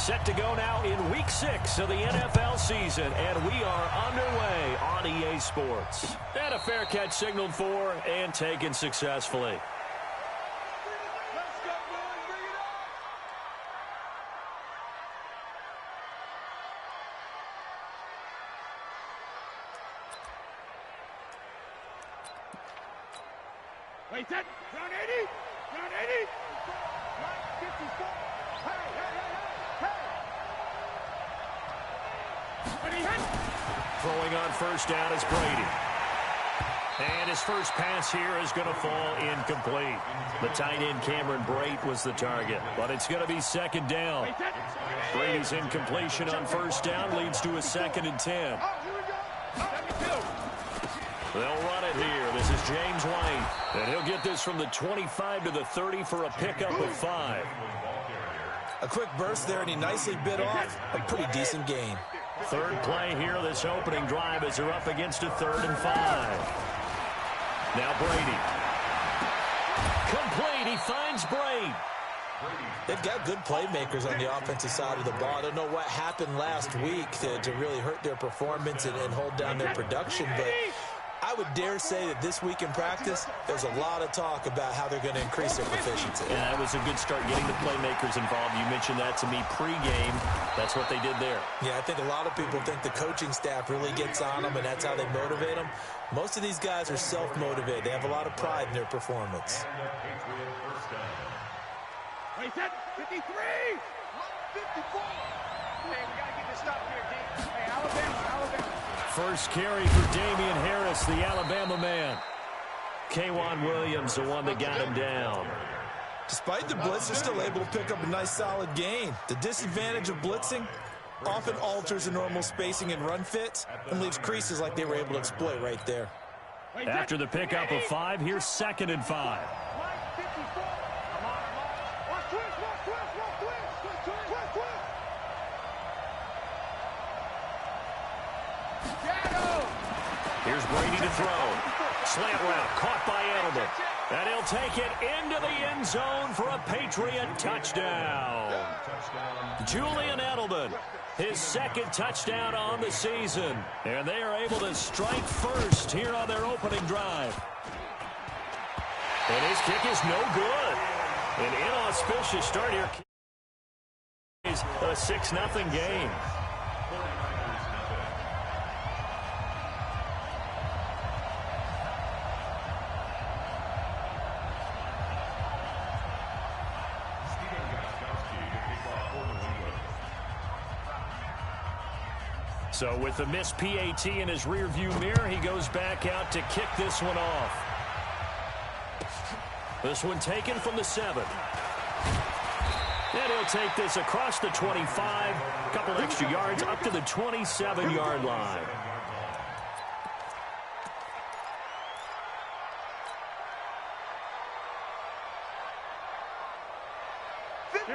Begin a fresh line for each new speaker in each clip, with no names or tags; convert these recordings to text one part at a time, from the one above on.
Set to go now in Week 6 of the NFL season, and we are underway on EA Sports. And a fair catch signaled for and taken successfully.
Wait, that round 80, round 80, 54.
Throwing on first down is Brady. And his first pass here is going to fall incomplete. The tight end Cameron Brate was the target, but it's going to be second down. Brady's incompletion on first down leads to a 2nd and 10. They'll run it here. This is James White. And he'll get this from the 25 to the 30 for a pickup of 5.
A quick burst there, and he nicely bit off a pretty decent gain.
Third play here, this opening drive, as they're up against a 3rd and 5. Now Brady. Complete. He finds Brady.
They've got good playmakers on the offensive side of the ball. I don't know what happened last week to really hurt their performance and hold down their production, but I would dare say that this week in practice, there's a lot of talk about how they're going to increase their proficiency.
And that was a good start, getting the playmakers involved. You mentioned that to me pregame. That's what they did there.
Yeah, I think a lot of people think the coaching staff really gets on them, and that's how they motivate them. Most of these guys are self-motivated. They have a lot of pride in their performance.
Wait, that 53, 54. Man, we got to get this stop here, D. Hey, Alabama.
First carry for Damian Harris, the Alabama man. K'Wan Williams, the one that got him down.
Despite the blitz, they're still able to pick up a nice solid gain. The disadvantage of blitzing often alters the normal spacing and run fits and leaves creases like they were able to exploit right there.
After the pickup of 5, here's 2nd and 5. Here's Brady to throw. Slant route caught by Edelman. And he'll take it into the end zone for a Patriot touchdown. Julian Edelman, his 2nd touchdown on the season. And they are able to strike first here on their opening drive. And his kick is no good. An inauspicious start here. It's a 6-0 game. So with the missed PAT in his rearview mirror, he goes back out to kick this one off. This one taken from the 7. And he'll take this across the 25, a couple extra yards up to the 27-yard line.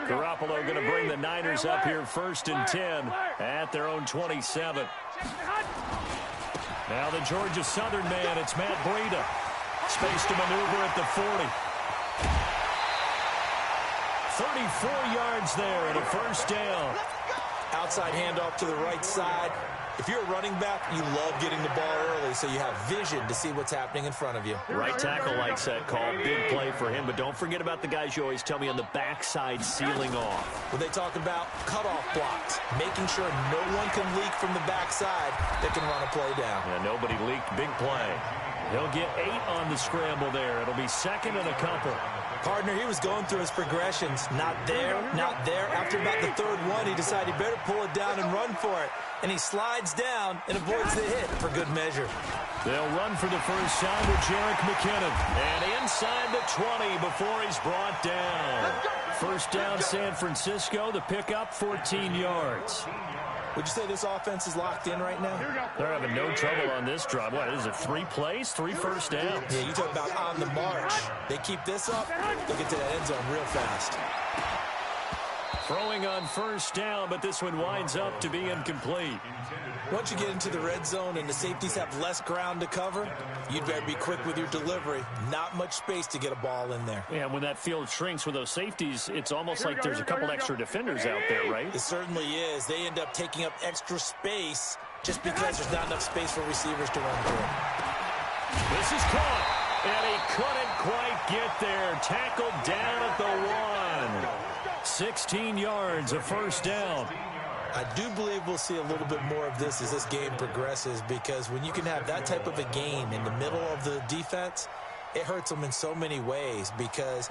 Garoppolo going to bring the Niners up here 1st and 10 at their own 27. Now the Georgia Southern man, it's Matt Breida. Space to maneuver at the 40. 34 yards there and a 1st down.
Outside handoff to the right side. If you're a running back, you love getting the ball early so you have vision to see what's happening in front of you.
Right tackle likes that call. Big play for him, but don't forget about the guys you always tell me on the backside sealing off.
When they talk about cutoff blocks, making sure no one can leak from the backside that can run a play down.
Yeah, nobody leaked. Big play. He'll get 8 on the scramble there. It'll be 2nd and a couple.
Partner, he was going through his progressions. Not there, not there. After about the 3rd one, he decided he better pull it down and run for it. And he slides down and avoids the hit for good measure.
They'll run for the first down with Jerick McKinnon. And inside the 20 before he's brought down. First down, San Francisco. The pickup, 14 yards.
Would you say this offense is locked in right now?
They're having no trouble on this drive. What is it, 3 plays, 3 first downs?
Yeah, you talk about on the march. They keep this up, they'll get to that end zone real fast.
Throwing on first down, but this one winds up to be incomplete.
Once you get into the red zone and the safeties have less ground to cover, you'd better be quick with your delivery. Not much space to get a ball in there.
Yeah, when that field shrinks with those safeties, it's almost like there's a couple extra defenders out there, right?
It certainly is. They end up taking up extra space just because there's not enough space for receivers to run through.
This is caught, and he couldn't quite get there. Tackled down at the 1. 16 yards, a first down.
I do believe we'll see a little bit more of this as this game progresses, because when you can have that type of a game in the middle of the defense, it hurts them in so many ways, because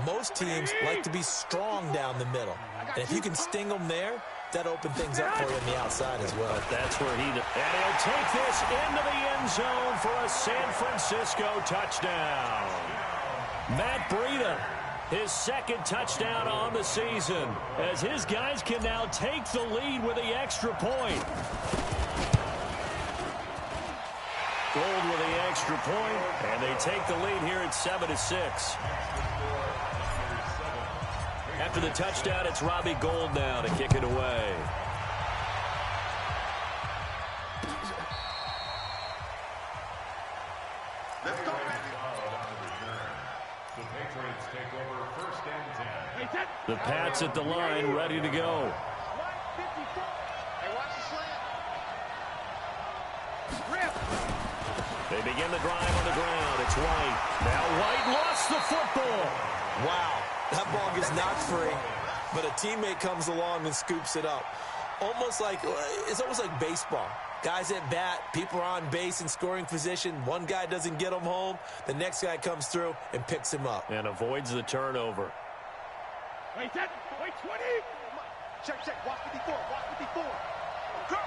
most teams like to be strong down the middle. And if you can sting them there, that opens things up for you on the outside as well.
That's where and he'll take this into the end zone for a San Francisco touchdown. Matt Breida, his second touchdown on the season, as his guys can now take the lead with the extra point. Gold with the extra point, and they take the lead here at 7-6. After the touchdown, it's Robbie Gould now to kick it away.
Let's go,
the Patriots take over first and 10.
The Pats at the line, ready to go.
Hey, watch the slant. Rip.
They begin the drive on the ground. It's White. Now White lost the football.
Wow, that ball gets knocked free, but a teammate comes along and scoops it up. It's almost like baseball. Guys at bat, people are on base in scoring position. One guy doesn't get him home. The next guy comes through and picks him up.
And avoids the turnover.
Wait, 10. Wait, 20. Check. Watch 54. Watch 54. Go.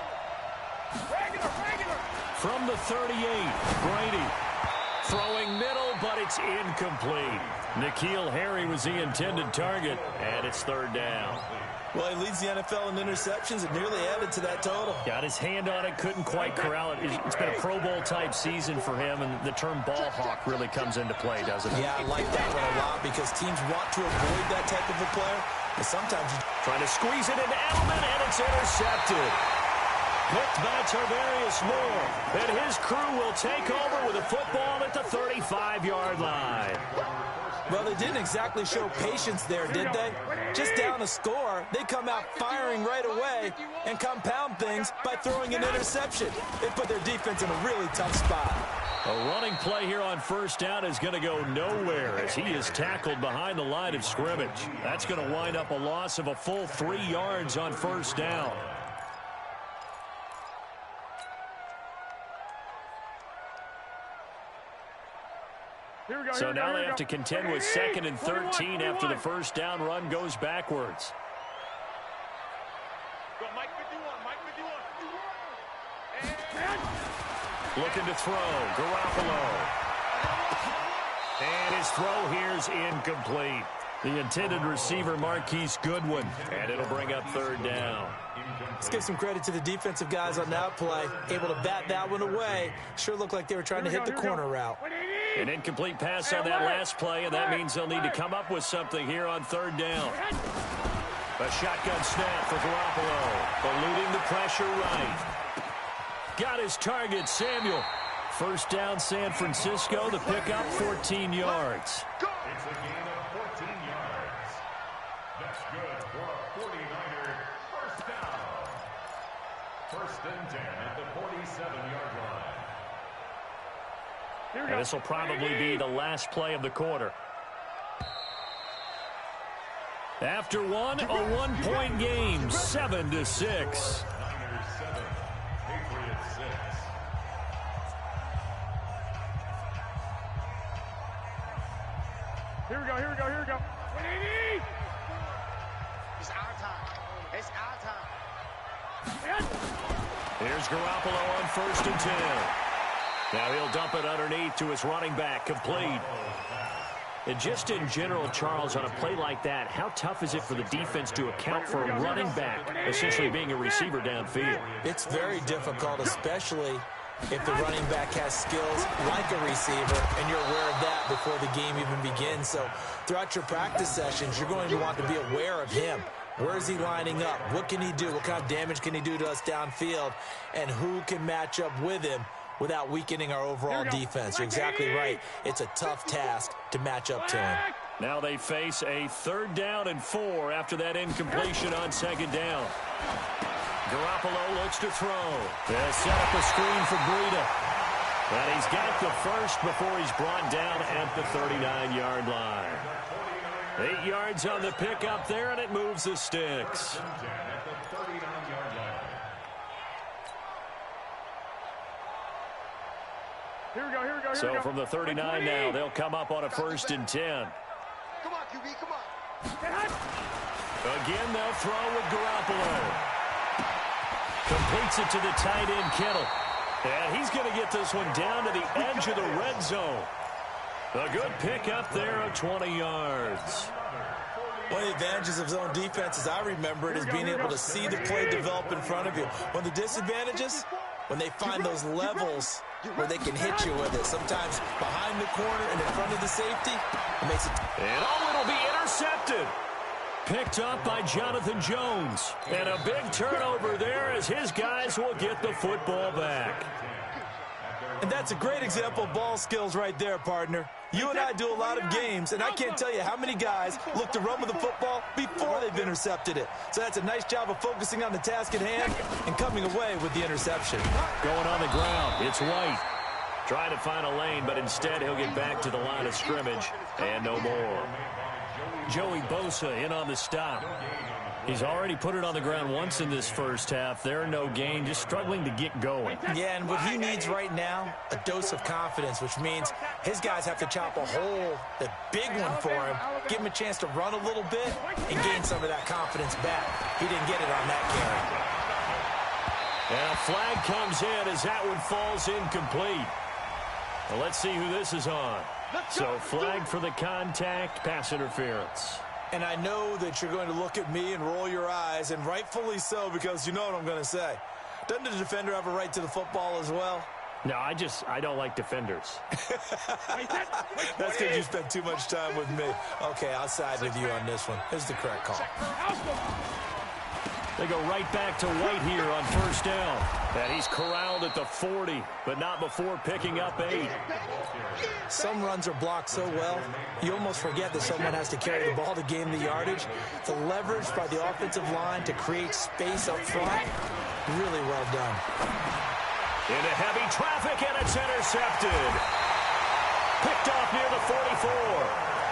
Regular.
From the 38, Brady. Throwing middle, but it's incomplete. N'Keal Harry was the intended target, and it's third down.
Well, he leads the NFL in interceptions and nearly added to that total.
Got his hand on it, couldn't quite corral it. It's been a Pro Bowl-type season for him, and the term ball hawk really comes into play, doesn't it?
Yeah, I like that one a lot, because teams want to avoid that type of a player, but sometimes
trying to squeeze it into Edelman, and it's intercepted. Picked by Tarvarius Moore, and his crew will take over with a football at the 35-yard line.
Well, they didn't exactly show patience there, did they? Just down a score, they come out firing right away and compound things by throwing an interception. They put their defense in a really tough spot.
A running play here on first down is going to go nowhere as he is tackled behind the line of scrimmage. That's going to wind up a loss of a full 3 yards on first down. So now they have to contend with 2nd and 13 after the first down run goes backwards.
Go, Mike 51.
Looking to throw, Garoppolo. And his throw here's incomplete. The intended receiver, Marquise Goodwin. And it'll bring up third down.
Let's give some credit to the defensive guys on that play. Able to bat that one away. Sure looked like they were trying to hit the corner route.
An incomplete pass on that last play, and that means they'll need to come up with something here on third down. A shotgun snap for Garoppolo. Eluding the pressure right. Got his target, Samuel. First down, San Francisco. The pickup, 14 yards.
It's a gain of 14 yards. That's good for a 49er first down. First and 10 at the 47-yard line.
And this will probably be the last play of the quarter. After one, a one-point game, 7-6.
Niners 7, Patriots 6.
Here we go. 180. It's our time.
Here's Garoppolo on 1st and 10. Now he'll dump it underneath to his running back, complete. And just in general, Charles, on a play like that, how tough is it for the defense to account for a running back essentially being a receiver downfield?
It's very difficult, especially if the running back has skills like a receiver, and you're aware of that before the game even begins. So throughout your practice sessions, you're going to want to be aware of him. Where is he lining up? What can he do? What kind of damage can he do to us downfield? And who can match up with him without weakening our overall defense? You're exactly right. It's a tough task to match up to him.
Now they face a 3rd down and 4 after that incompletion on 2nd down. Garoppolo looks to throw. They'll set up a screen for Breida. And he's got the first before he's brought down at the 39-yard line. 8 yards on the pickup there, and it moves the sticks.
Here we go.
So from the 39 now, they'll come up on a 1st and 10.
Come on, QB, come on.
Again, they'll throw with Garoppolo. Completes it to the tight end, Kittle. And he's going to get this one down to the edge of the red zone. A good pickup there of 20 yards.
One of the advantages of zone defense, as I remember it, is being able to see the play develop in front of you. One of the disadvantages, when they find those levels where they can hit you with it. Sometimes behind the corner and in front of the safety, it makes it.
And it'll be intercepted. Picked up by Jonathan Jones. And a big turnover there as his guys will get the football back.
And that's a great example of ball skills right there, partner. You and I do a lot of games, and I can't tell you how many guys look to run with the football before they've intercepted it. So that's a nice job of focusing on the task at hand and coming away with the interception.
Going on the ground, it's White. Trying to find a lane, but instead he'll get back to the line of scrimmage and no more. Joey Bosa in on the stop. He's already put it on the ground once in this first half. There, no gain, just struggling to get going.
Yeah, and what he needs right now, a dose of confidence, which means his guys have to chop a hole, a big one for him, give him a chance to run a little bit and gain some of that confidence back. He didn't get it on that carry.
And a flag comes in as that one falls incomplete. Well, let's see who this is on. So flag for the contact, pass interference.
And I know that you're going to look at me and roll your eyes, and rightfully so, because you know what I'm going to say. Doesn't the defender have a right to the football as well?
No, I don't like defenders.
That's because you spent too much time with me. Okay, I'll side with you on this one. Here's the correct call.
They go right back to White here on 1st down. And he's corralled at the 40, but not before picking up 8.
Some runs are blocked so well, you almost forget that someone has to carry the ball to gain the yardage. The leverage by the offensive line to create space up front, really well done.
Into heavy traffic, and it's intercepted. Picked off near the 44.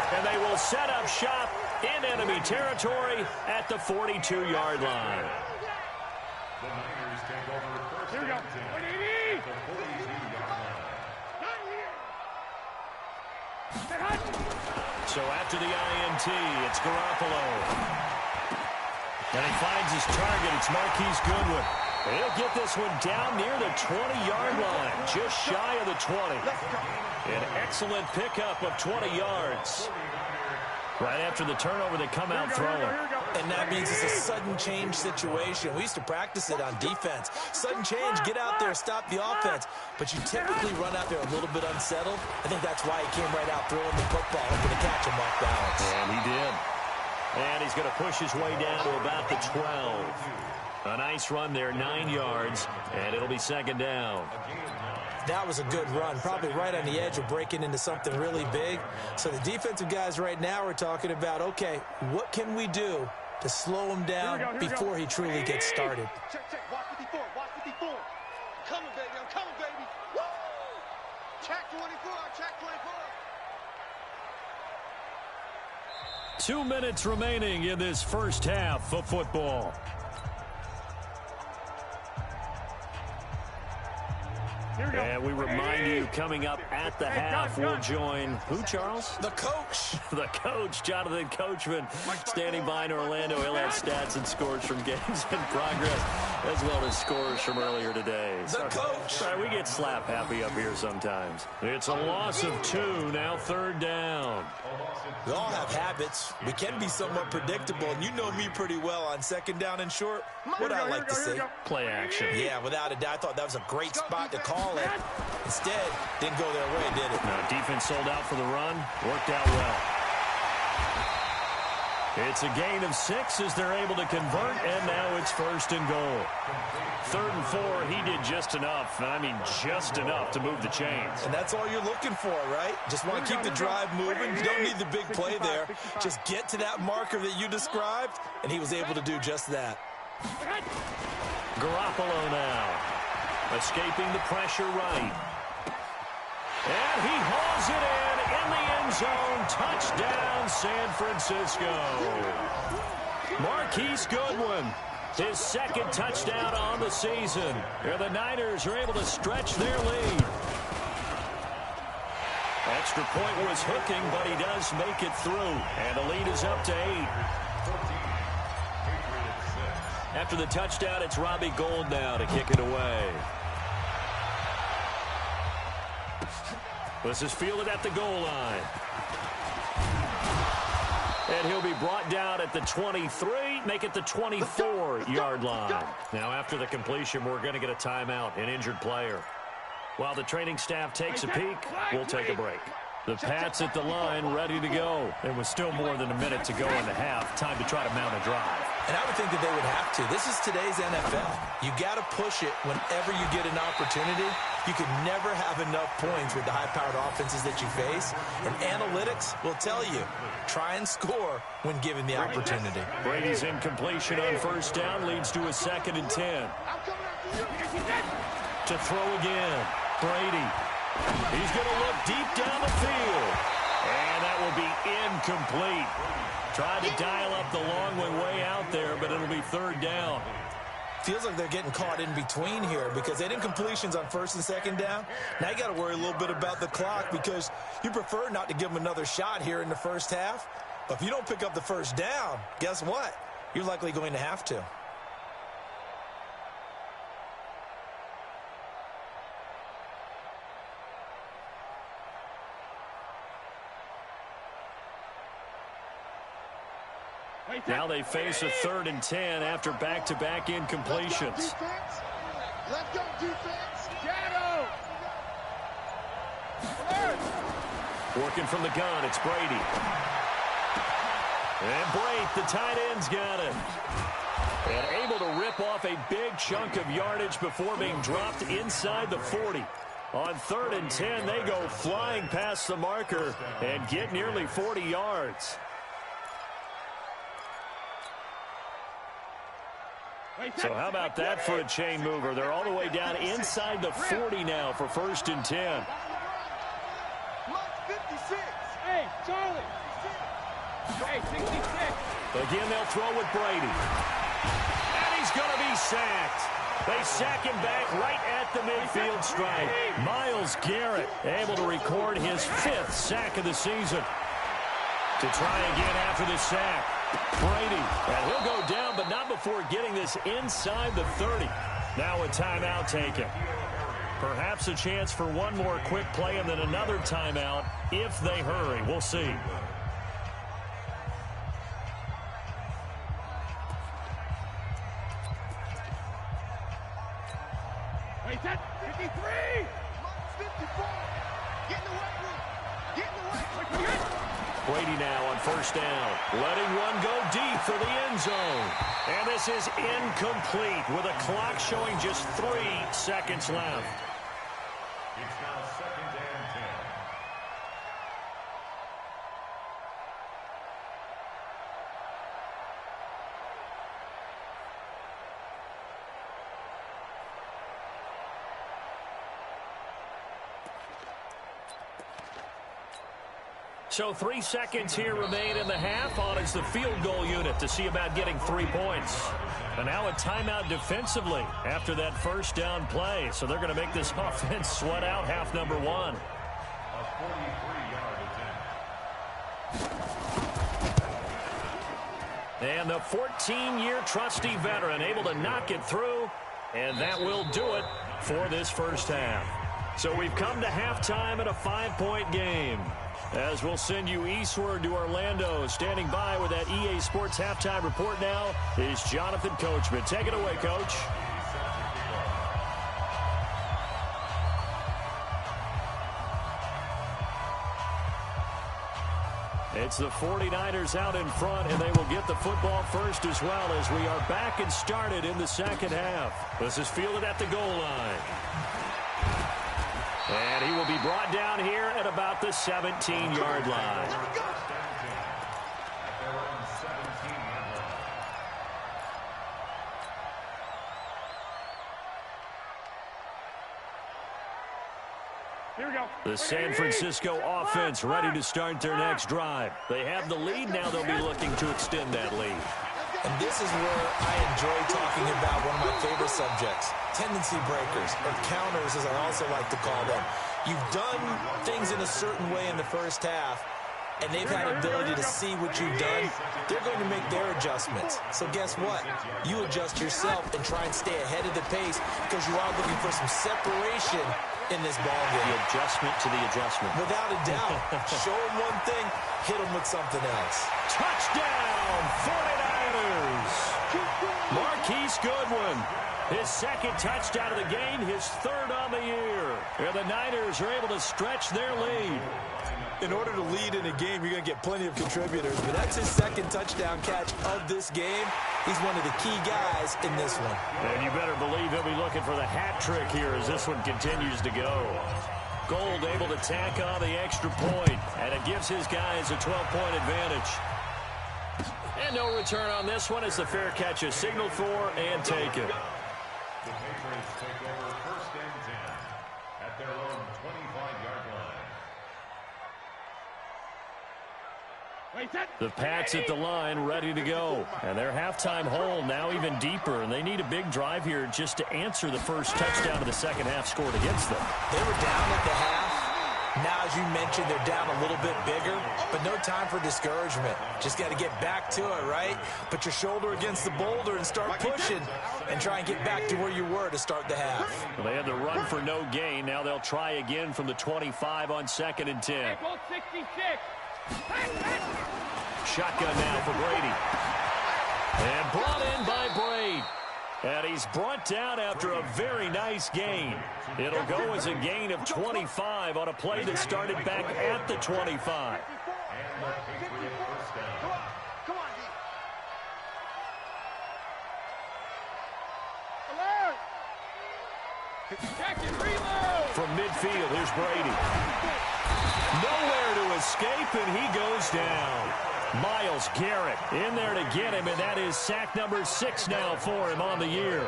And they will set up shop in enemy territory at the 42-yard line.
Here we go.
So after the INT, it's Garoppolo. And he finds his target. It's Marquise Goodwin. And he'll get this one down near the 20-yard line, just shy of the 20. An excellent pickup of 20 yards. Right after the turnover, they come out throwing.
And that means it's a sudden change situation. We used to practice it on defense. Sudden change, get out there, stop the offense. But you typically run out there a little bit unsettled. I think that's why he came right out throwing the football, hoping to catch him off balance.
And he did. And he's going to push his way down to about the 12. A nice run there, 9 yards, and it'll be 2nd down.
That was a good run, probably right on the edge of breaking into something really big. So the defensive guys right now are talking about, okay, what can we do to slow him down before he truly gets started?
Check. Watch 54. Watch 54. Coming, baby. I'm coming, baby. Woo! Check 24. Check 24.
2 minutes remaining in this first half of football. And we remind you, coming up at the half, we'll join who, Charles?
The coach.
The coach, Jonathan Coachman, standing by in Orlando. He'll have stats and scores from games in progress, as well as scores from earlier today.
The coach.
Sorry, we get slap happy up here sometimes. It's a loss of 2, now 3rd down.
We all have habits. We can be somewhat predictable, and you know me pretty well on 2nd down and short. What I like to see.
Play action.
Yeah, without a doubt. I thought that was a great spot to call it. Instead, didn't go their way, did it?
Now, defense sold out for the run. Worked out well. It's a gain of 6 as they're able to convert, and now it's 1st and goal. 3rd and 4, he did just enough, and I mean just enough to move the chains.
And that's all you're looking for, right? Just want to keep the drive moving. You don't need the big play there. Just get to that marker that you described, and he was able to do just that.
Garoppolo now, escaping the pressure right. And he hauls it in the end zone. Touchdown, San Francisco. Marquise Goodwin, his 2nd touchdown on the season. And the Niners are able to stretch their lead. Extra point was hooking, but he does make it through. And the lead is up to 8. After the touchdown, it's Robbie Gould now to kick it away. This is fielded at the goal line. And he'll be brought down at the 23, make it the 24-yard line. Now, after the completion, we're going to get a timeout, an injured player. While the training staff takes a peek, we'll take a break. The Pats at the line, ready to go. There was still more than a minute to go in the half. Time to try to mount a drive.
And I would think that they would have to. This is today's NFL. You got to push it whenever you get an opportunity. You can never have enough points with the high-powered offenses that you face. And analytics will tell you, try and score when given the opportunity.
Brady's incompletion on 1st down leads to a 2nd and 10. To throw again, Brady. He's going to look deep down the field. And that will be incomplete. Tried to dial up the long one way out there, but it'll be 3rd down.
Feels like they're getting caught in between here because they had incompletions on 1st and 2nd down. Now you got to worry a little bit about the clock because you prefer not to give them another shot here in the 1st half. But if you don't pick up the 1st down, guess what? You're likely going to have to.
Now they face a 3rd and 10 after back-to-back incompletions.
Let's go, defense. Shadow.
Working from the gun, it's Brady. And Brate, the tight end's got it. And able to rip off a big chunk of yardage before being dropped inside the 40. On 3rd and 10, they go flying past the marker and get nearly 40 yards. So how about that for a chain mover? They're all the way down inside the 40 now for 1st and 10.
Hey, Charlie. Hey, 66.
Again, they'll throw with Brady. And he's going to be sacked. They sack him back right at the midfield stripe. Myles Garrett able to record his 5th sack of the season. To try again after the sack. Brady, and he'll go down, but not before getting this inside the 30. Now a timeout taken. Perhaps a chance for one more quick play and then another timeout if they hurry. We'll see.
Wait, that 53. 54. Get in the way. Get in the way.
Brady now on 1st down, letting one go deep for the end zone. And this is incomplete with a clock showing just 3 seconds left.
It's now 2nd and 10.
So 3 seconds here remain in the half. On is the field goal unit to see about getting 3 points. And now a timeout defensively after that 1st down play. So they're going to make this offense sweat out half number 1.
A 43-yard attempt.
And the 14-year trusty veteran able to knock it through. And that will do it for this 1st half. So we've come to halftime at a 5-point game. As we'll send you eastward to Orlando. Standing by with that EA Sports halftime report now is Jonathan Coachman. Take it away, Coach. It's the 49ers out in front, and they will get the football first as well as we are back and started in the second half. This is fielded at the goal line. And he will be brought down here at about the 17-yard line.
Here we go.
The San Francisco offense ready to start their next drive. They have the lead. Now they'll be looking to extend that lead.
And this is where I enjoy talking about one of my favorite subjects, tendency breakers, or counters as I also like to call them. You've done things in a certain way in the first half, and they've had ability to see what you've done. They're going to make their adjustments. So guess what? You adjust yourself and try and stay ahead of the pace because you are looking for some separation in this ball game.
The adjustment to the adjustment.
Without a doubt. Show them one thing, hit them with something else.
Touchdown, 49ers! Marquise Goodwin, his second touchdown of the game, his third on the year. And the Niners are able to stretch their lead.
In order to lead in a game, you're going to get plenty of contributors, but that's his second touchdown catch of this game. He's one of the key guys in this one.
And you better believe he'll be looking for the hat trick here as this one continues to go. Gold able to tack on the extra point, and it gives his guys a 12-point advantage. And no return on this one as the fair catch is signaled for and taken.
The Patriots take over first and 10 at their own 25-yard line.
The Pats at the line ready to go. And their halftime hole now even deeper. And they need a big drive here just to answer the first touchdown of the second half scored against them.
They were down at the half. Now, as you mentioned, they're down a little bit bigger, but no time for discouragement. Just got to get back to it, right? Put your shoulder against the boulder and start pushing and try and get back to where you were to start the half.
Well, they had the run for no gain. Now they'll try again from the 25 on 2nd and 10. Shotgun now for Brady. And brought in by Brady. And he's brought down after a very nice gain. It'll go as a gain of 25 on a play that started back at the 25.
Come on, D. Alert! Check and reload!
From midfield, here's Brady. Nowhere to escape, and he goes down. Myles Garrett in there to get him, and that is sack number 6 now for him on the year.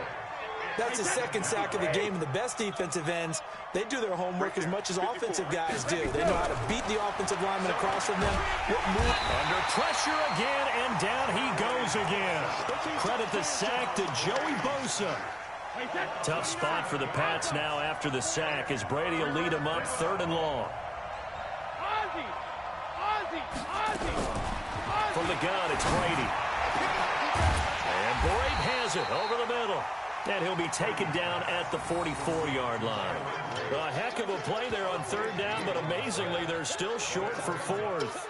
That's his second sack of the game, and the best defensive ends, they do their homework as much as offensive guys do. They know how to beat the offensive lineman across from them. What move?
Under pressure again, and down he goes again. Credit the sack to Joey Bosa. Tough spot for the Pats now after the sack as Brady will lead him up 3rd and long. From the gun, it's Brady. And Brady has it over the middle. And he'll be taken down at the 44-yard line. A heck of a play there on 3rd down, but amazingly, they're still short for 4th.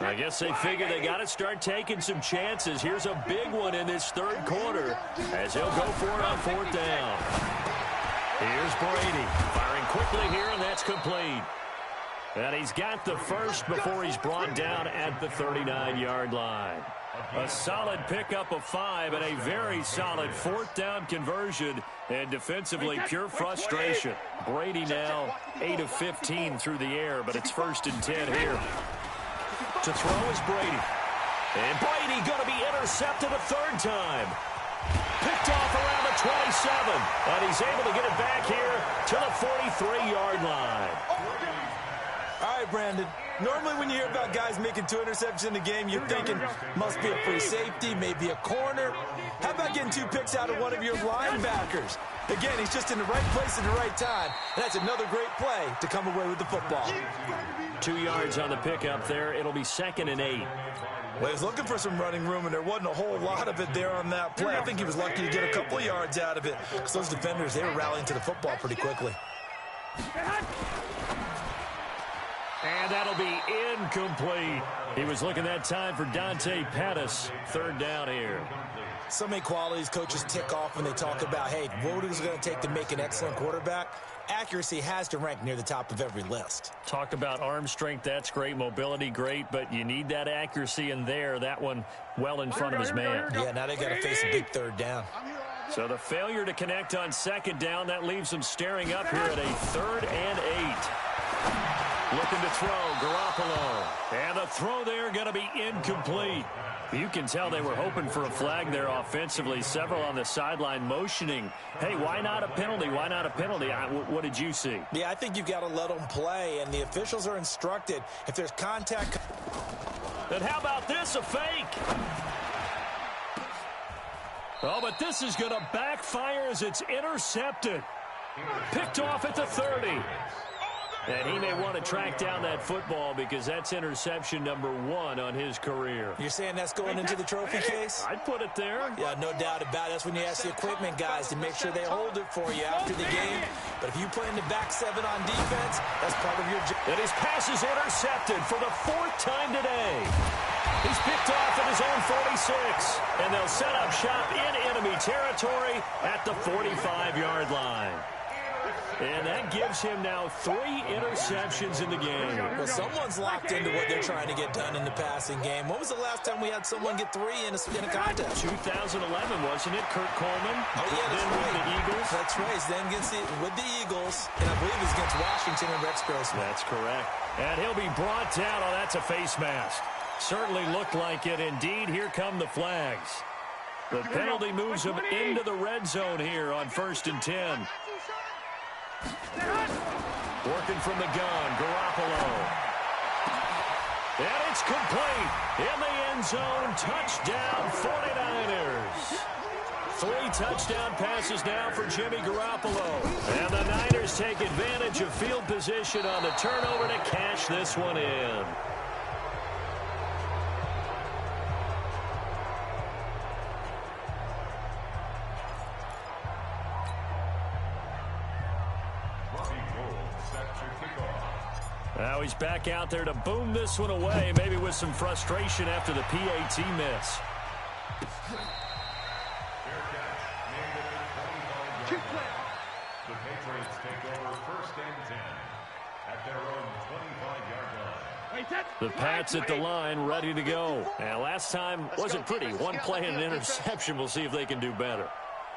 I guess they figure they got to start taking some chances. Here's a big one in this 3rd quarter as he'll go for it on 4th down. Here's Brady firing quickly here, and that's complete. And he's got the first before he's brought down at the 39-yard line. A solid pickup of 5 and a very solid 4th down conversion. And defensively, pure frustration. Brady now 8 of 15 through the air, but it's 1st and 10 here. To throw is Brady. And Brady going to be intercepted a 3rd time. Picked off around the 27. And he's able to get it back here to the 43-yard line.
All right, Brandon. Normally when you hear about guys making 2 interceptions in a game, you're thinking must be a free safety, maybe a corner. How about getting 2 picks out of one of your linebackers? Again, he's just in the right place at the right time. And that's another great play to come away with the football.
2 yards on the pickup there. It'll be 2nd and 8.
Well, he was looking for some running room, and there wasn't a whole lot of it there on that play. I think he was lucky to get a couple of yards out of it because those defenders, they were rallying to the football pretty quickly.
And that'll be incomplete. He was looking that time for Dante Pettis. Third down here.
So many qualities coaches tick off when they talk about, hey, what is it going to take to make an excellent quarterback? Accuracy has to rank near the top of every list.
Talk about arm strength, that's great. Mobility, great, but you need that accuracy in there. That one well in front of his man.
Yeah, now they got to face a big third down.
So the failure to connect on second down, that leaves him staring up here at a 3rd and 8. Looking to throw, Garoppolo. And the throw there going to be incomplete. You can tell they were hoping for a flag there offensively. Several on the sideline motioning. Hey, why not a penalty? Why not a penalty? What did you see?
Yeah, I think you've got to let them play, and the officials are instructed. If there's contact.
And how about this, a fake? Oh, but this is going to backfire as it's intercepted. Picked off at the 30. And he may want to track down that football because that's interception number 1 on his career.
You're saying that's going into the trophy case?
I'd put it there.
Yeah, no doubt about it. That's when you ask the equipment guys to make sure they hold it for you after the game. But if you play in the back 7 on defense, that's part of your job.
And his pass is intercepted for the 4th time today. He's picked off at his own 46. And they'll set up shop in enemy territory at the 45-yard line. And that gives him now 3 interceptions in the game.
Well, someone's locked into what they're trying to get done in the passing game. When was the last time we had someone get 3 in a contest?
2011, wasn't it? Kurt Coleman.
Oh, yeah, that's
then
right.
with the Eagles.
That's right. Then with the Eagles. And I believe it's against Washington and Rex Grossman.
That's correct. And he'll be brought down. Oh, that's a face mask. Certainly looked like it. Indeed, here come the flags. The penalty moves him into the red zone here on 1st and 10. Working from the gun, Garoppolo. And it's complete. In the end zone, touchdown 49ers. 3 touchdown passes now for Jimmy Garoppolo. And the Niners take advantage of field position on the turnover to cash this one in. Now he's back out there to boom this one away, maybe with some frustration after the PAT miss.
The Patriots take over 1st and 10 at their own 25-yard line.
The Pats at the line, ready to go. And last time wasn't pretty. 1 play and an interception. We'll see if they can do better.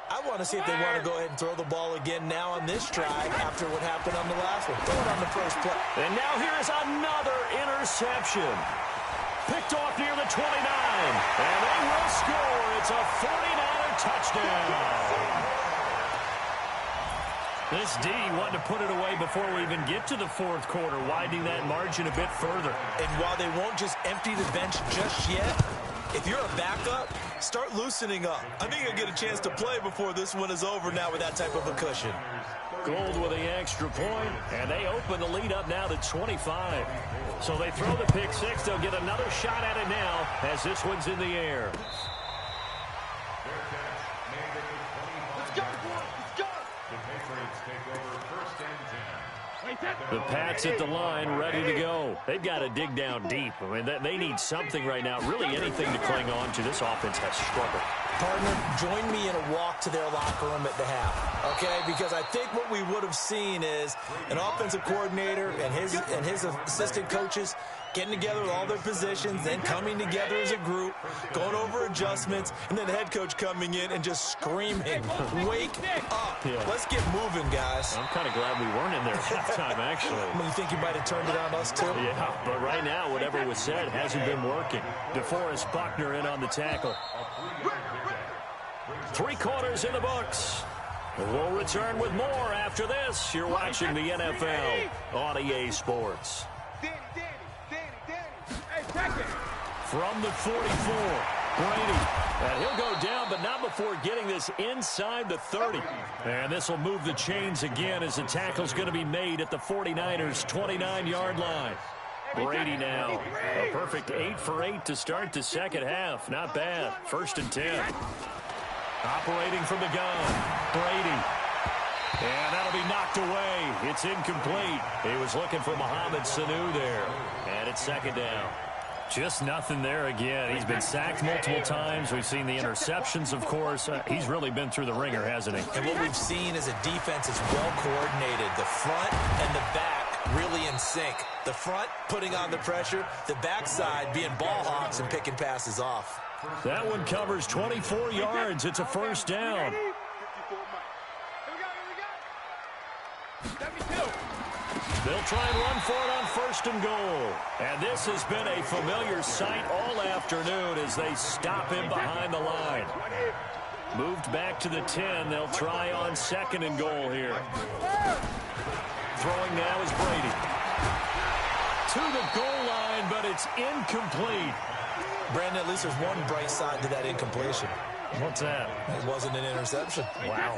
I want to see if they want to go ahead and throw the ball again now on this drive after what happened on the last one. Throw it on the first play.
And now here's another interception. Picked off near the 29. And they will score. It's a 49er touchdown. This D wanted to put it away before we even get to the 4th quarter, widening that margin a bit further.
And while they won't just empty the bench just yet, if you're a backup, start loosening up. I think you'll get a chance to play before this one is over now with that type of a cushion.
Gold with the extra point, and they open the lead up now to 25. So they throw the pick 6. They'll get another shot at it now as this one's in the air. The Pats at the line, ready to go. They've got to dig down deep. I mean, they need something right now, really anything to cling on to. This offense has struggled.
Partner, join me in a walk to their locker room at the half, okay? Because I think what we would have seen is an offensive coordinator and his assistant coaches getting together with all their positions, then coming together as a group, going over adjustments, and then the head coach coming in and just screaming, wake up.
Yeah.
Let's get moving, guys.
I'm kind of glad we weren't in there at halftime, actually.
You think you might have turned it on us, too?
Yeah, but right now, whatever was said hasn't been working. DeForest Buckner in on the tackle. 3 quarters in the books. We'll return with more after this. You're watching the NFL on EA Sports. From the 44, Brady. And he'll go down, but not before getting this inside the 30. And this will move the chains again as the tackle's going to be made at the 49ers' 29-yard line. Brady now. A perfect 8 for 8 to start the second half. Not bad. 1st and 10. Operating from the gun. Brady. And that'll be knocked knocked away. It's incomplete. He was looking for Mohamed Sanu there. And it's second down. Just nothing there again. He's been sacked multiple times. We've seen the interceptions, of course. He's really been through the ringer, hasn't he?
And what we've seen is a defense is well coordinated. The front and the back really in sync. The front putting on the pressure, the backside being ball hawks and picking passes off.
That one covers 24 yards. It's a first down. They'll try and run for it on first and goal. And this has been a familiar sight all afternoon as they stop him behind the line. Moved back to the 10. They'll try on second and goal here. Throwing now is Brady. To the goal line, but it's incomplete.
Brandon, at least there's one bright side to that incompletion.
What's that?
It wasn't an interception.
Wow.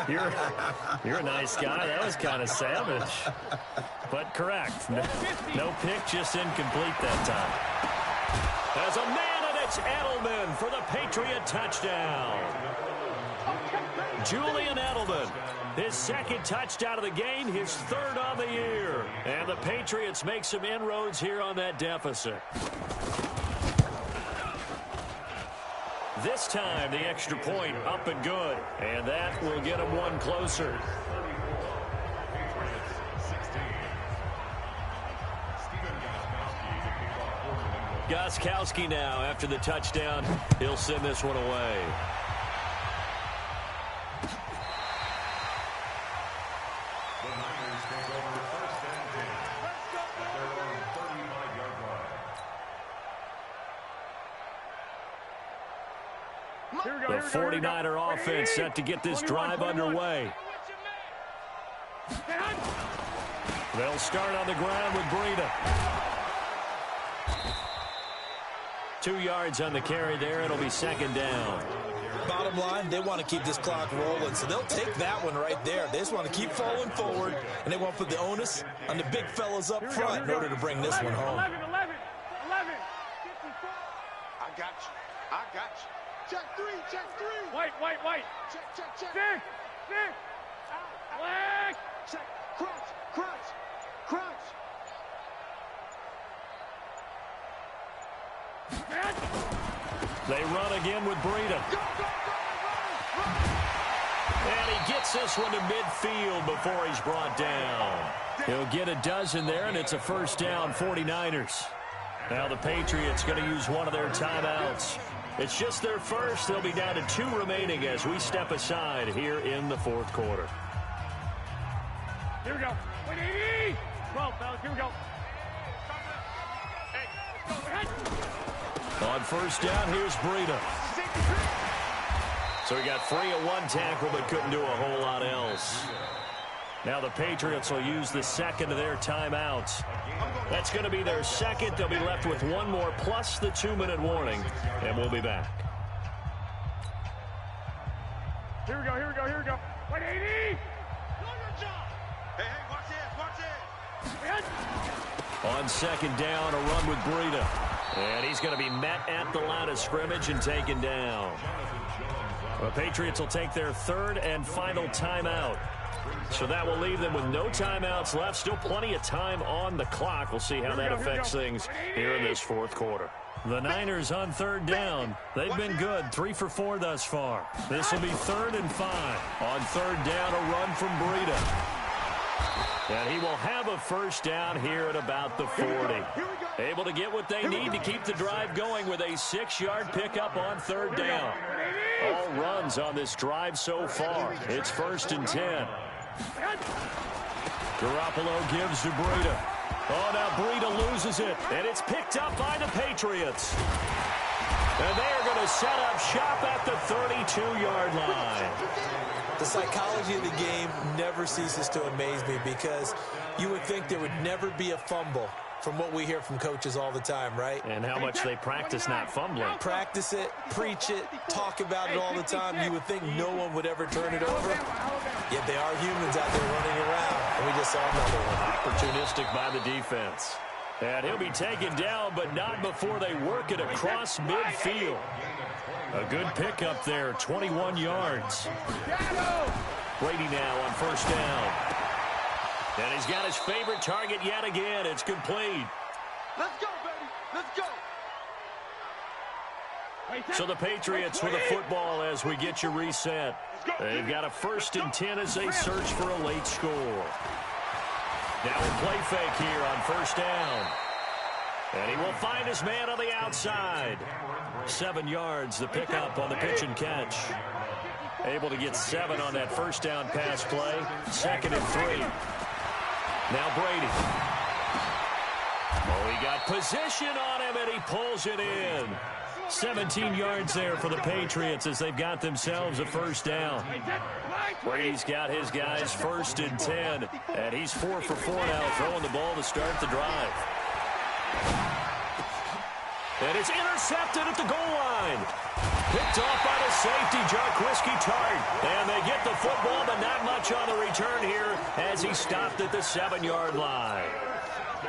You're a nice guy. That was kind of savage. But correct. No pick, just incomplete that time. There's a man, and it's Edelman for the Patriot touchdown. Julian Edelman, his second touchdown of the game, his third on the year. And the Patriots make some inroads here on that deficit. This time, the extra point up and good. And that will get them one closer. Gostkowski now after the touchdown. He'll send this one away. The 49er offense set to get this drive underway. They'll start on the ground with Breida. 2 yards on the carry there. It'll be second down.
Bottom line, they want to keep this clock rolling, so they'll take that one right there. They just want to keep falling forward, and they want to put the onus on the big fellas up front in order to bring this one home.
11, 11, 11, 54. I got you. I got you. Check three, check three. White. Check. Six. Black. Check. Crunch.
They run again with Breida. And he gets this one to midfield before he's brought down. He'll get a dozen there, and it's a first down, 49ers. Now the Patriots going to use one of their timeouts. It's just their first. They'll be down to 2 remaining as we step aside here in the fourth quarter.
Here we go. 180. 12, fellas. Here we go.
On first down, here's Breida. So he got free of one tackle but couldn't do a whole lot else. Now the Patriots will use the second of their timeouts. That's going to be their second. They'll be left with one more plus the 2-minute warning, and we'll be back.
Here we go. 180. Hey, watch this.
On second down, a run with Breida. And he's going to be met at the line of scrimmage and taken down. The Patriots will take their third and final timeout. So that will leave them with no timeouts left. Still plenty of time on the clock. We'll see how that affects things here in this fourth quarter. The Niners on third down. They've been good, 3 for 4 thus far. This will be 3rd and 5. On third down, a run from Breida. And he will have a first down here at about the 40. Able to get what they need to keep the drive going with a 6-yard pickup on third down. All runs on this drive so far. It's 1st and 10. Garoppolo gives to Breida. Oh, now Breida loses it, and it's picked up by the Patriots. And they are going to set up shop at the 32-yard line.
The psychology of the game never ceases to amaze me because you would think there would never be a fumble from what we hear from coaches all the time, right?
And how much they practice not fumbling.
Practice it, preach it, talk about it all the time. You would think no one would ever turn it over. Yet they are humans out there running around, and we just saw another one.
Opportunistic by the defense. And he'll be taken down, but not before they work it across midfield. A good pickup there, 21 yards. Brady now on first down. And he's got his favorite target yet again. It's complete.
Let's go, baby. Let's go.
So the Patriots with the football as we get you reset. They've got a 1st and 10 as they search for a late score. Now a play fake here on first down. And he will find his man on the outside. 7 yards, the pickup on the pitch and catch. Able to get 7 on that first down pass play. 2nd and 3. Now Brady. Oh, he got position on him, and he pulls it in. 17 yards there for the Patriots as they've got themselves a first down. Brady's got his guys 1st and 10, and he's 4 for 4 now, throwing the ball to start the drive. And it's intercepted at the goal line. Picked off by the safety, Jarquiski Tart. And they get the football, but not much on the return here as he stopped at the 7-yard line.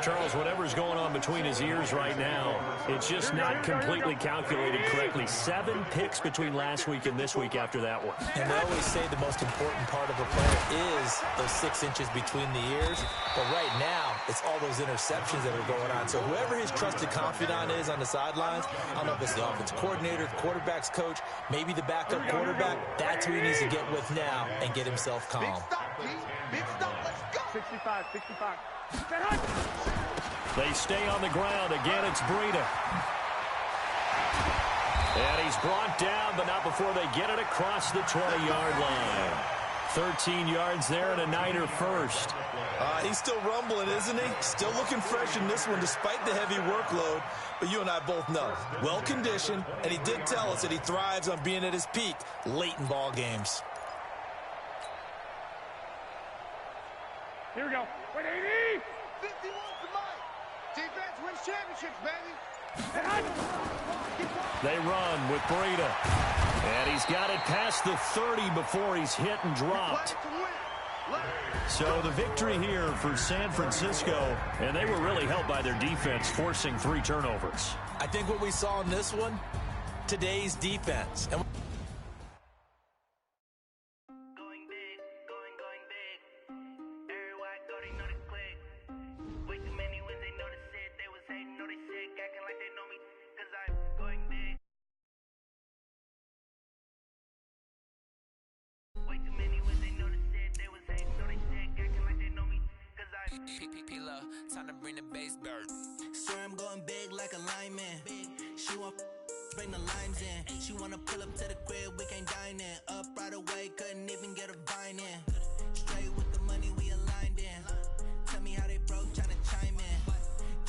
Charles, whatever's going on between his ears right now, it's just not completely calculated correctly. 7 picks between last week and this week after that one.
And they always say the most important part of a player is those 6 inches between the ears. But right now, it's all those interceptions that are going on. So whoever his trusted confidant is on the sidelines, I don't know if it's the offensive coordinator, the quarterback's coach, maybe the backup quarterback, that's who he needs to get with now and get himself calm.
Big stop, G. Big stop. Let's go. 65, 65.
They stay on the ground. Again, it's Breida. And he's brought down, but not before they get it across the 20-yard line. 13 yards there and a Niner first.
He's still rumbling, isn't he? Still looking fresh in this one despite the heavy workload. But you and I both know, well-conditioned, and he did tell us that he thrives on being at his peak late in ball games.
Here we go. 180. 51 to Mike. Defense wins championships, baby.
They run with Breida. And he's got it past the 30 before he's hit and dropped. So the victory here for San Francisco, and they were really helped by their defense forcing 3 turnovers.
I think what we saw in this one, today's defense. And
time to bring the bass bird. Swear I'm going big like a lineman. She want bring the limes in. She wanna pull up to the crib, we can't dine in. Up right away, couldn't even get a vine in. Straight with the money we aligned in. Tell me how they broke, tryna chime in.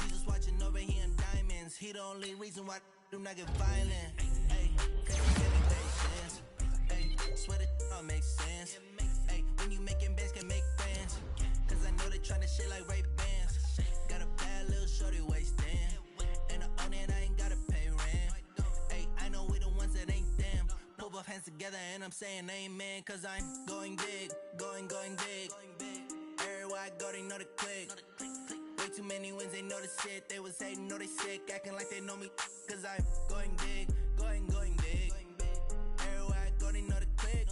Jesus watching over here in diamonds. He the only reason why do not get violent. Hey, patience. Hey, swear that all makes sense. Hey, when you making bands can make friends. Cause I know they tryna shit like Ray Bans. Got a bad little shorty wasting. And I own it, I ain't gotta pay rent. Hey, I know we the ones that ain't them. Pull both hands together and I'm saying amen. Cause I'm going big, going big. Everywhere I go, they know the click. Way too many wins, they know the shit. They was hating, know they sick, acting like they know me. Cause I'm going big, going big. Everywhere I go, they know the click.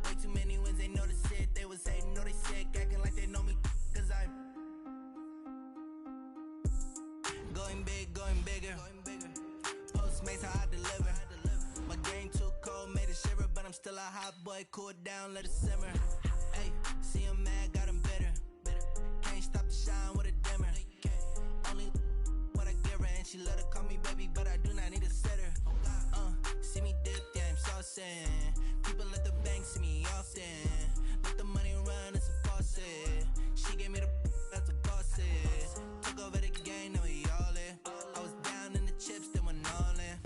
Way too many wins, they know the shit. They was hating, know they sick, acting like they know me. Cause I'm going big, going bigger. Postmates how I deliver. My game too cold, made it shiver, but I'm still a hot boy. Cool it down, let it simmer. Hey, see him mad, got him bitter. Can't stop the shine with a dimmer. Only what I give her, and she let her call me baby, but I do not need a sitter. See me dip, yeah, I'm saucing. People at the bank see me often. Let the money run, it's a faucet. She gave me the that's a faucet. Took over the game, now we all in. I was down in the chips, then went all in.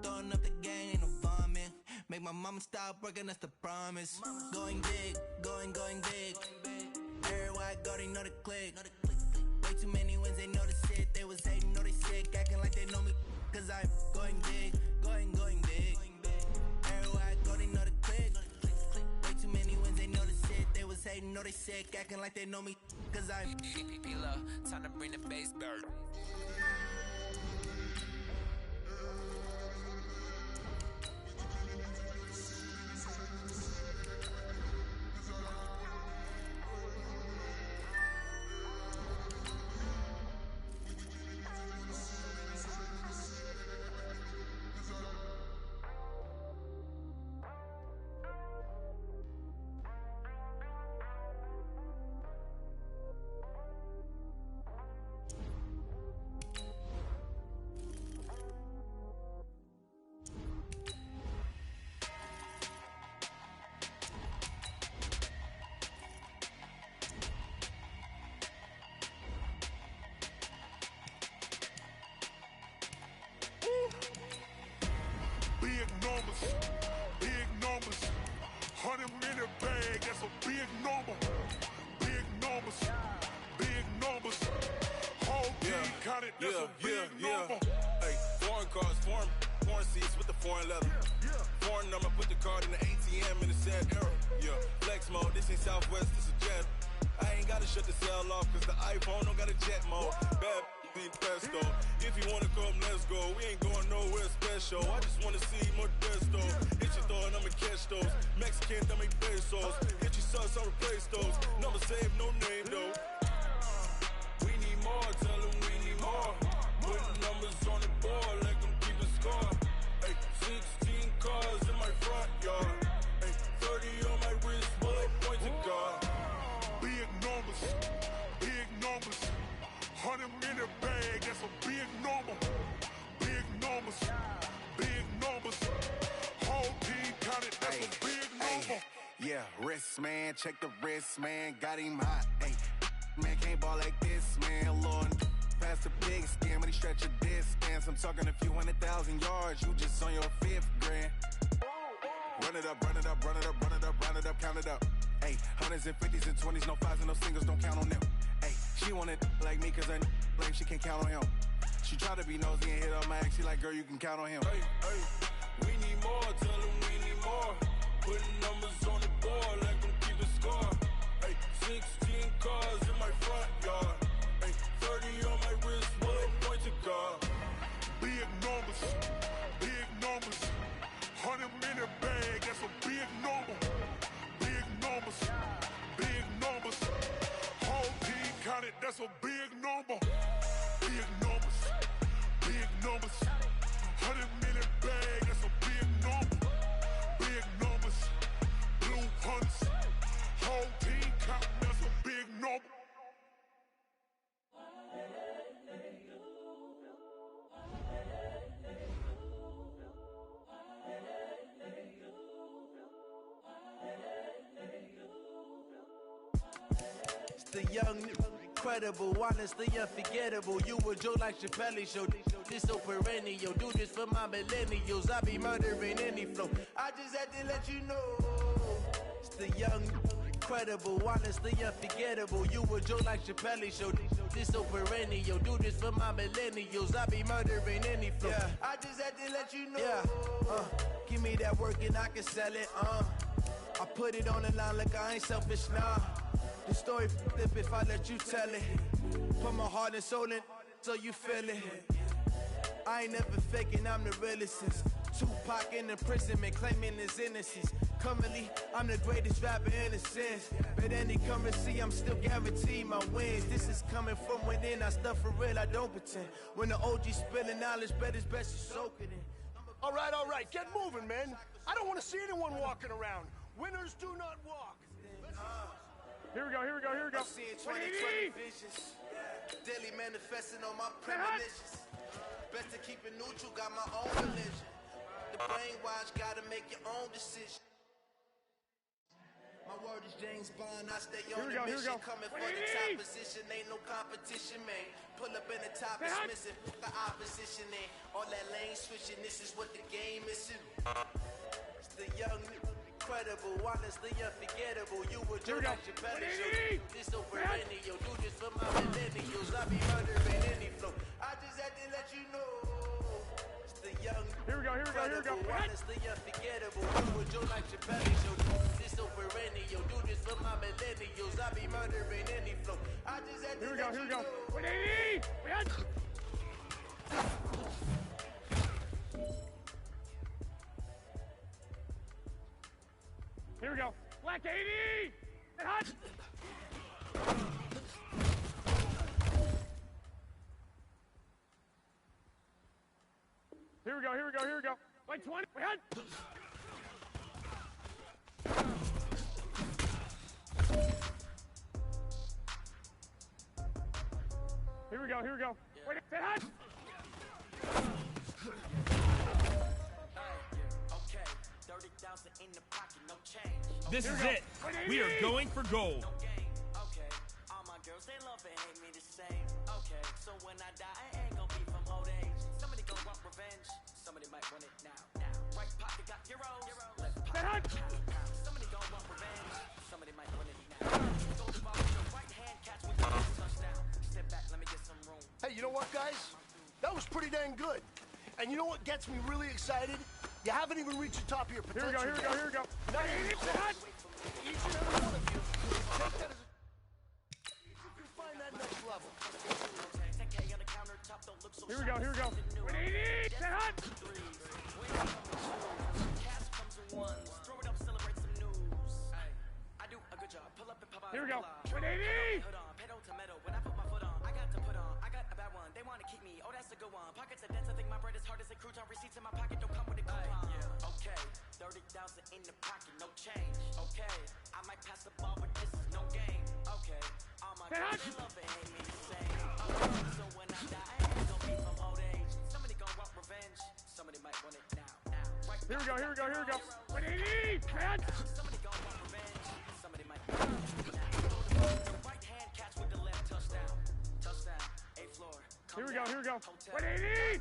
Throwing up the gang, ain't no vomit. Make my mama stop working, that's the promise. Going big, going big. Everywhere I go, they know the click. Way too many wins, they know the shit. They was hating, know they sick, acting like they know me. Cause I'm going big, going big. Everywhere I go, they know the click. Way too many wins, they know the shit. They was hating, know they sick, acting like they know me. Cause I'm time to bring the bass bird.
that's a big number. Big numbers, big numbers. Whole team counted, that's a big number.
Hey, foreign cars, foreign seats with the foreign leather. Foreign number, put the card in the ATM in the sad era. Yeah, flex mode, this ain't Southwest, this is jet. I ain't gotta shut the cell off, cause the iPhone don't got a jet mode. Bad need pesto. If you wanna come, let's go. We ain't going nowhere special. I just wanna see more desto. Hit your throw and I'ma catch those. Mexican, I make pesos. Hit your sus, I'll replace those. Number save, no name though. We need more, tell them we need more. Putting numbers on the board, let them keep a score. Hey, 16 cars in my front yard. Hey, 30 on my wrist, bullet point to God.
Big numbers, big numbers. 100 minute bag, that's a big number. Big numbers, big numbers. Whole team counted, that's a big number.
Yeah, wrist man, check the wrist man, got him hot. Hey, man can't ball like this, man. Lord, past the big skin when he stretch a distance. I'm talking a few 100,000 yards, you just on your 5th grand. Run it up, run it up, run it up, run it up, run it up, count it up. Hey, hundreds and 50s and 20s, no 5s and no singles, don't count on them. Hey, she want it like me cause her lame, she can't count on him. She try to be nosy and hit up my ex, she like, girl, you can count on him. Hey, we need more, tell them we need more. Putting numbers on the board, let them keep a score. Hey, 16 cars in my front yard. Hey, 30 on my wrist, bullet point to God.
Big numbers, big numbers. 100 minute bag, that's a big number. Big numbers, big numbers. Whole team counted, that's a big number. Big numbers, big numbers. 100 minute bag, that's a big number. Big numbers, blue hunts. Whole team counting, that's a big number.
The young, incredible, honestly unforgettable. You a Joe like Chappelle show. This so perennial. Do this for my millennials. I be murdering any flow. I just had to let you know. It's the young, incredible, honestly unforgettable. You a Joe like Chappelle show. This so perennial. Do this for my millennials. I be murdering any flow. Yeah. I just had to let you know. Yeah. Give me that work and I can sell it. I put it on the line like I ain't selfish, nah. The story flip if I let you tell it. Put my heart and soul in so you feel it. I ain't never faking, I'm the realest since Tupac in imprisonment, claiming his innocence. Currently, I'm the greatest rapper in a sense. But any currency, I'm still guaranteed my wins. This is coming from within, I stuff for real, I don't pretend. When the OG spilling knowledge, bet it's best you soak it in.
All right, get moving, man. I don't want to see anyone walking around. Winners do not walk.
Here we go.
I'm seeing 2020 visions. Daily manifesting on my premonitions. Best to keep it neutral, got my own religion. The brainwash, gotta make your own decision. My word is James Bond, I stay on the mission. Coming for the top position, ain't no competition, man. Pull up in the top, dismissing, put the opposition in. All that lane switching, this is what the game is. It's the young, incredible, honestly unforgettable. You were Joe like Chappelle show. This so perennial, do this for my millennials. I be murdering any flow. I just had to let you know. It's the young, incredible, honestly unforgettable. You were Joe like Chappelle show. This so perennial, do this for my millennials. I be murdering any flow. I just had to let you know.
Here we go. Black 80! Hot! Here we go. Like 20. We had. Here we go. Wait, say hot!
This is it. We are going for gold.
Okay, all my girls, they love and hate me the same. Okay, so when I die, I ain't gonna be from old age. Somebody gonna want revenge. Somebody might want it now. Right pocket got euros. Left pocket, pound. Somebody gonna want revenge. Somebody might
pretty dang good. And you know what gets me really excited? You haven't even reached the top of your potential.
Here we go.
Not even close. Each and every one of you, take that as a... You can find that next level.
Here we go. 180! Set hot! Here we go. 180!
Pockets are dense, I think my bread is hard as a crouton. Receipts in my pocket, don't come with a coupon. Okay, 30,000 in the pocket, no change. Okay, I might pass the ball, but this is no game. Okay, all my girls, they love it, hate me the same. Okay, so when I die, I ain't gonna be from old age. Somebody gonna want revenge, somebody might want it now. Right
Here we go. 180! Man!
Somebody gonna want revenge, somebody might want it now. The right hand catch with the left touchdown. Touchdown, A floor.
Here we go. 180!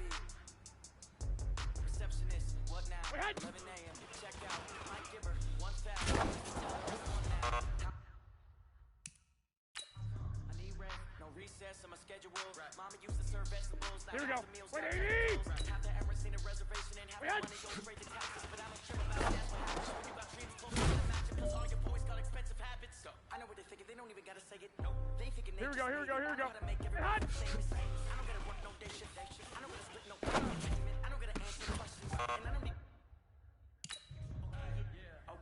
Receptionist, what now?
11
a.m. Check out. Mike Gibber, 1,000. I need rent, no recess on my schedule. Mama used to serve vegetables.
Here we go.
180! Have the ever seen a reservation and have the money go straight to taxes, but I don't care about it. That's what happens when you got dreams close to the match. Because all your boys got expensive habits. So I know what they're thinking. They don't even gotta say it. Nope. They thinking they
Here we go.
I know how to make everybody say the same. I don't gotta work no day shift. I don't gotta split no entertainment. I don't gotta answer questions. And I don't need.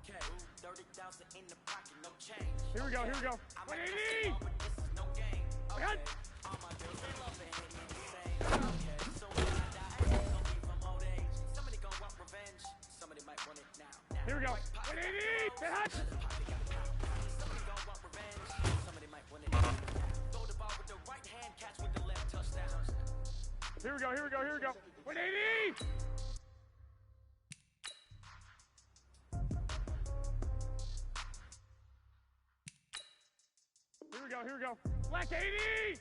Okay, 30,000 in the pocket, no change.
Here we go. 180!
But this is no game. Okay, all my girls, they love it, hate me the same. Okay, so when I die, I ain't gonna be from old age. Somebody gonna want revenge, somebody might want it now.
Here we go. 180! Set hot!
Somebody gonna want revenge, somebody might want it now. Throw the ball with the right hand, catch with the left touchdown.
Here we go. 180! Here we go. Black 80!